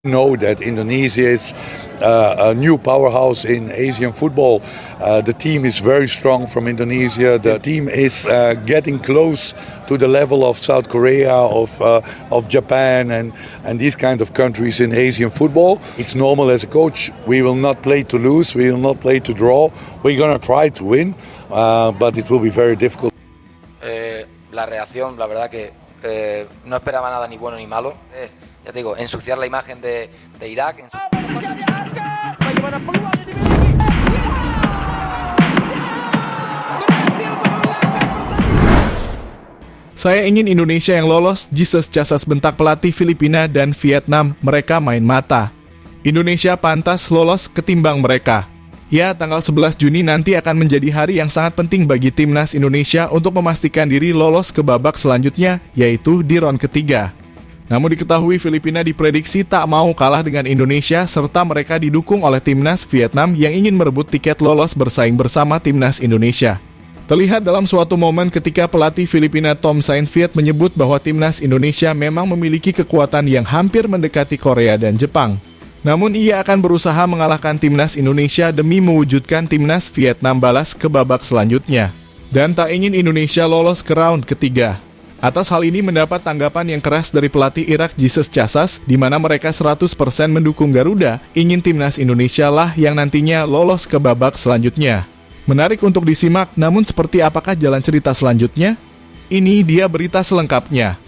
Know that Indonesia is a new powerhouse in Asian football. The team is very strong from Indonesia. The team is getting close to the level of South Korea, of Japan, and these kind of countries in Asian football. It's normal as a coach. We will not play to lose. We will not play to draw. We're gonna try to win, but it will be very difficult. La reacción, la verdad que no esperaba nada ni bueno ni malo. Es, ya te digo, ensuciar la imagen de Irak. Saya ingin Indonesia yang lolos, Jesus Casas bentak pelatih Filipina dan Vietnam, mereka main mata. Indonesia pantas lolos ketimbang mereka. Ya, tanggal 11 Juni nanti akan menjadi hari yang sangat penting bagi timnas Indonesia untuk memastikan diri lolos ke babak selanjutnya, yaitu di round ketiga. Namun diketahui Filipina diprediksi tak mau kalah dengan Indonesia serta mereka didukung oleh timnas Vietnam yang ingin merebut tiket lolos bersaing bersama timnas Indonesia. Terlihat dalam suatu momen ketika pelatih Filipina Tom Saintfiet menyebut bahwa timnas Indonesia memang memiliki kekuatan yang hampir mendekati Korea dan Jepang. Namun ia akan berusaha mengalahkan timnas Indonesia demi mewujudkan timnas Vietnam balas ke babak selanjutnya. Dan tak ingin Indonesia lolos ke round ketiga. Atas hal ini mendapat tanggapan yang keras dari pelatih Irak Jesus Casas, di mana mereka 100% mendukung Garuda, ingin timnas Indonesia lah yang nantinya lolos ke babak selanjutnya. Menarik untuk disimak, namun seperti apakah jalan cerita selanjutnya? Ini dia berita selengkapnya.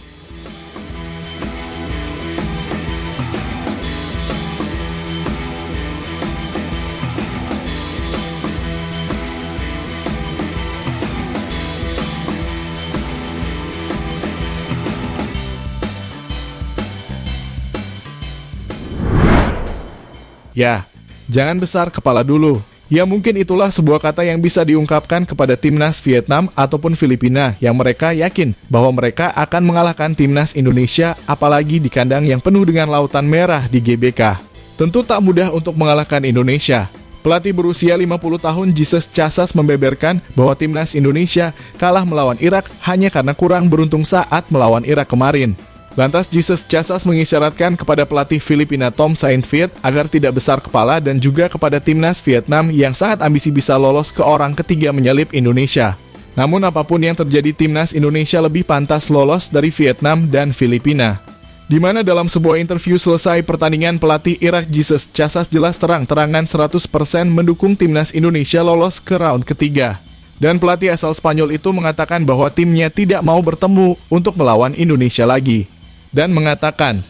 Ya, jangan besar kepala dulu. Ya mungkin itulah sebuah kata yang bisa diungkapkan kepada timnas Vietnam ataupun Filipina yang mereka yakin bahwa mereka akan mengalahkan timnas Indonesia apalagi di kandang yang penuh dengan lautan merah di GBK. Tentu tak mudah untuk mengalahkan Indonesia. Pelatih berusia 50 tahun Jesus Casas membeberkan bahwa timnas Indonesia kalah melawan Irak hanya karena kurang beruntung saat melawan Irak kemarin. Lantas Jesus Casas mengisyaratkan kepada pelatih Filipina Tom Saintfiet agar tidak besar kepala dan juga kepada timnas Vietnam yang sangat ambisi bisa lolos ke orang ketiga menyalip Indonesia. Namun apapun yang terjadi, timnas Indonesia lebih pantas lolos dari Vietnam dan Filipina. Di mana dalam sebuah interview selesai pertandingan, pelatih Irak Jesus Casas jelas terang-terangan 100% mendukung timnas Indonesia lolos ke round ketiga. Dan pelatih asal Spanyol itu mengatakan bahwa timnya tidak mau bertemu untuk melawan Indonesia lagi. Dan mengatakan,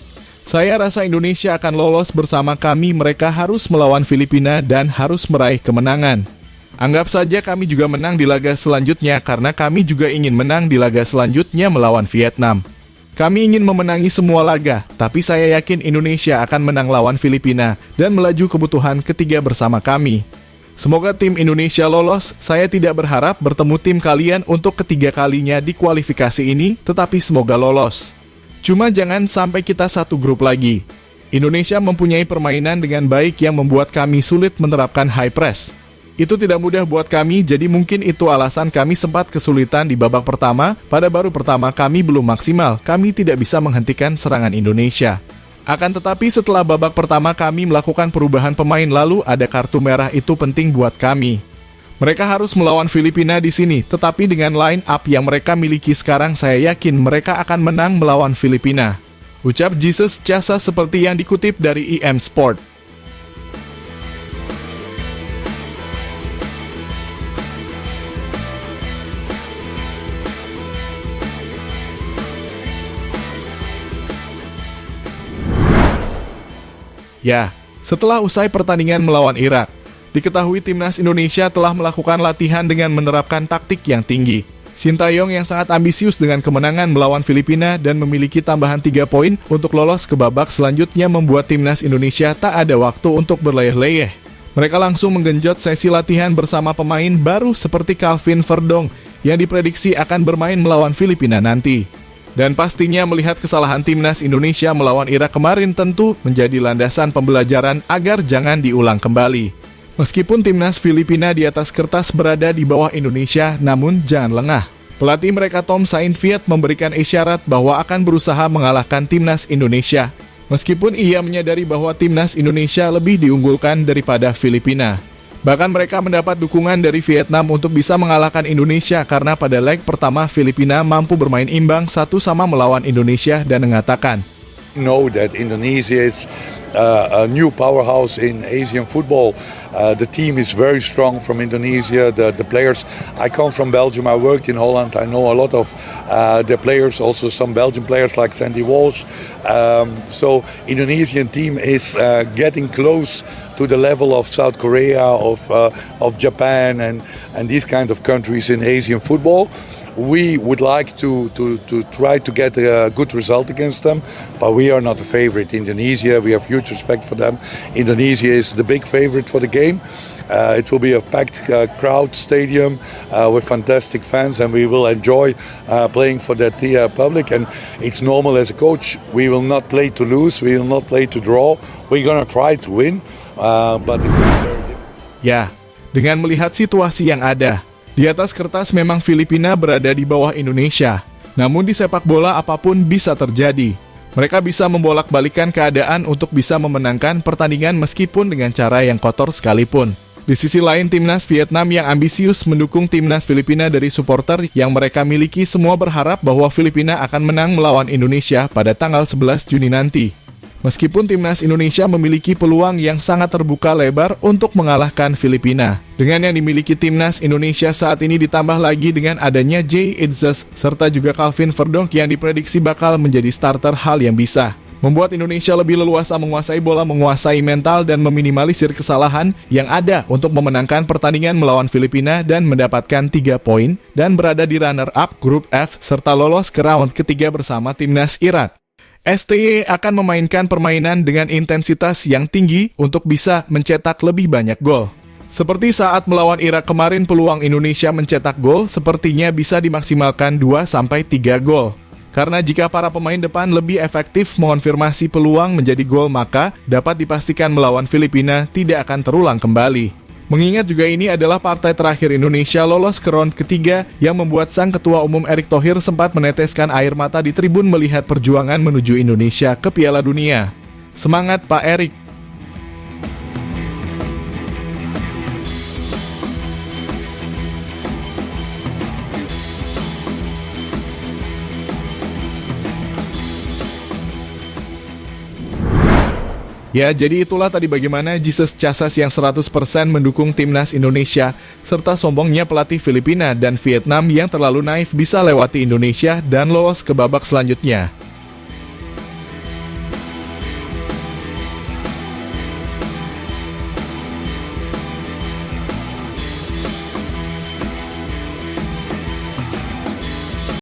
saya rasa Indonesia akan lolos bersama kami, mereka harus melawan Filipina dan harus meraih kemenangan. Anggap saja kami juga menang di laga selanjutnya karena kami juga ingin menang di laga selanjutnya melawan Vietnam. Kami ingin memenangi semua laga, tapi saya yakin Indonesia akan menang lawan Filipina dan melaju kebutuhan ketiga bersama kami. Semoga tim Indonesia lolos, saya tidak berharap bertemu tim kalian untuk ketiga kalinya di kualifikasi ini, tetapi semoga lolos. Cuma jangan sampai kita satu grup lagi. Indonesia mempunyai permainan dengan baik yang membuat kami sulit menerapkan high press. Itu tidak mudah buat kami, jadi mungkin itu alasan kami sempat kesulitan di babak pertama. Pada baru pertama kami belum maksimal, kami tidak bisa menghentikan serangan Indonesia. Akan tetapi setelah babak pertama kami melakukan perubahan pemain, lalu ada kartu merah, itu penting buat kami. Mereka harus melawan Filipina di sini, tetapi dengan line up yang mereka miliki sekarang, saya yakin mereka akan menang melawan Filipina. Ucap Jesus Casas seperti yang dikutip dari IM Sport. Ya, setelah usai pertandingan melawan Irak, diketahui timnas Indonesia telah melakukan latihan dengan menerapkan taktik yang tinggi. Sintayong yang sangat ambisius dengan kemenangan melawan Filipina dan memiliki tambahan 3 poin untuk lolos ke babak selanjutnya membuat timnas Indonesia tak ada waktu untuk berleyeh-leyeh. Mereka langsung menggenjot sesi latihan bersama pemain baru seperti Calvin Verdong yang diprediksi akan bermain melawan Filipina nanti. Dan pastinya melihat kesalahan timnas Indonesia melawan Irak kemarin tentu menjadi landasan pembelajaran agar jangan diulang kembali. Meskipun timnas Filipina di atas kertas berada di bawah Indonesia, namun jangan lengah. Pelatih mereka Tom Saintfiet memberikan isyarat bahwa akan berusaha mengalahkan timnas Indonesia. Meskipun ia menyadari bahwa timnas Indonesia lebih diunggulkan daripada Filipina. Bahkan mereka mendapat dukungan dari Vietnam untuk bisa mengalahkan Indonesia karena pada leg pertama Filipina mampu bermain imbang 1-1 melawan Indonesia dan mengatakan, Know that Indonesia is a new powerhouse in Asian football. The team is very strong from Indonesia. The players. I come from Belgium. I worked in Holland. I know a lot of the players. Also some Belgian players like Sandy Walsh. So Indonesian team is getting close to the level of South Korea, of Japan, and these kind of countries in Asian football. We would like to try to get a good result against them, but we are not a favorite. Indonesia, we have huge respect for them. Indonesia is the big favorite for the game. It will be a packed crowd stadium with fantastic fans, and we will enjoy playing for that public. And it's normal as a coach. We will not play to lose. We will not play to draw. We're gonna try to win, but it will be very difficult. ya, dengan melihat situasi yang ada, di atas kertas memang Filipina berada di bawah Indonesia. Namun di sepak bola apapun bisa terjadi. Mereka bisa membolak-balikan keadaan untuk bisa memenangkan pertandingan meskipun dengan cara yang kotor sekalipun. Di sisi lain, timnas Vietnam yang ambisius mendukung timnas Filipina dari supporter yang mereka miliki semua berharap bahwa Filipina akan menang melawan Indonesia pada tanggal 11 Juni nanti. Meskipun timnas Indonesia memiliki peluang yang sangat terbuka lebar untuk mengalahkan Filipina. Dengan yang dimiliki timnas Indonesia saat ini ditambah lagi dengan adanya Jay Itzes serta juga Calvin Verdonk yang diprediksi bakal menjadi starter, hal yang bisa membuat Indonesia lebih leluasa menguasai bola, menguasai mental, dan meminimalisir kesalahan yang ada untuk memenangkan pertandingan melawan Filipina dan mendapatkan 3 poin dan berada di runner-up grup F serta lolos ke round ketiga bersama timnas Irak. STY akan memainkan permainan dengan intensitas yang tinggi untuk bisa mencetak lebih banyak gol. Seperti saat melawan Irak kemarin, peluang Indonesia mencetak gol sepertinya bisa dimaksimalkan 2-3 gol. Karena jika para pemain depan lebih efektif mengonfirmasi peluang menjadi gol, maka dapat dipastikan melawan Filipina tidak akan terulang kembali. Mengingat juga ini adalah partai terakhir Indonesia lolos ke round ketiga yang membuat sang Ketua Umum Erick Thohir sempat meneteskan air mata di tribun melihat perjuangan menuju Indonesia ke Piala Dunia. Semangat Pak Erick! Ya, jadi itulah tadi bagaimana Jesus Casas yang 100% mendukung timnas Indonesia, serta sombongnya pelatih Filipina dan Vietnam yang terlalu naif bisa lewati Indonesia dan lolos ke babak selanjutnya.